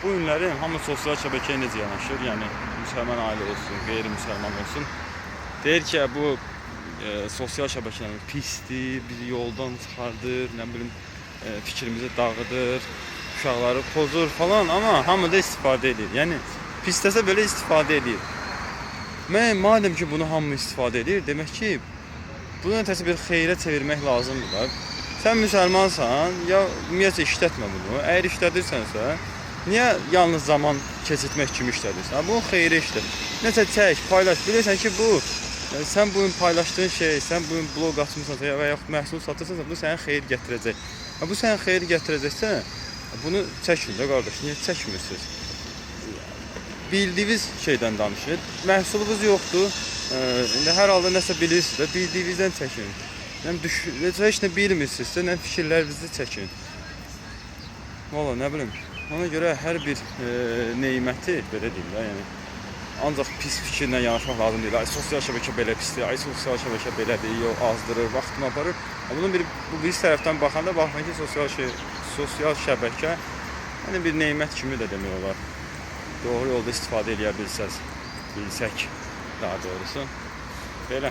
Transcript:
bu günləri hamı sosial şəbəkəyə necə yanaşır? Yəni müsəlman ailə olsun, qeyri-müsəlman olsun. Deyir ki, bu sosial şəbəkələr pisdir, bizi yoldan çıxardır, nə bilim fikrimizi dağıdır, uşaqları pozur falan, amma hamı da istifadə edir. Yəni pisləsə belə istifadə edir. Madem ki bunu hamı istifadə edir, demək ki bunu nəsə bir xeyrə çevirmək lazımdır da. Sən müsəlmansan, ya ümumiyyətlə işlətmə bunu. Əgər işlədirsənsə, niyə yalnız zaman keçirtmək kimi işlədirsən? Bunu xeyri işlət. Nəsə çək, paylaş. Bilirsən ki bu sən bugün paylaşdığın şey, sən bugün blog açmısansa və yaxud məhsul satırsansa, bu sənə xeyir gətirəcək. Bu sənə xeyir gətirəcəksə, bunu çəkin də qardaş. Niyə çəkmirsiniz? Bildiyiniz şeydən danışın. Məhsulunuz yoxdur. İndi hər halda nəsə bilirsiniz də, bildiyinizdən çəkin. Heç nə bilmirsinizsə, nə fikirlərinizi çəkin. Valla nə bilim. Ona görə hər bir neyməti, belə deyim də, yəni ancaq pis fikirlə yanaşmaq lazım deyil. Ay sosial şəbəkə belə pisdir, ay sosial şəbəkə belədir, yox azdırır, vaxtını aparır. Bunun bir tərəfdən baxanda baxmayın ki, sosial şəbəkə yəni bir neymət kimi də demək olar. Doğru yolda istifadə edə bilsək daha doğrusu. Belə.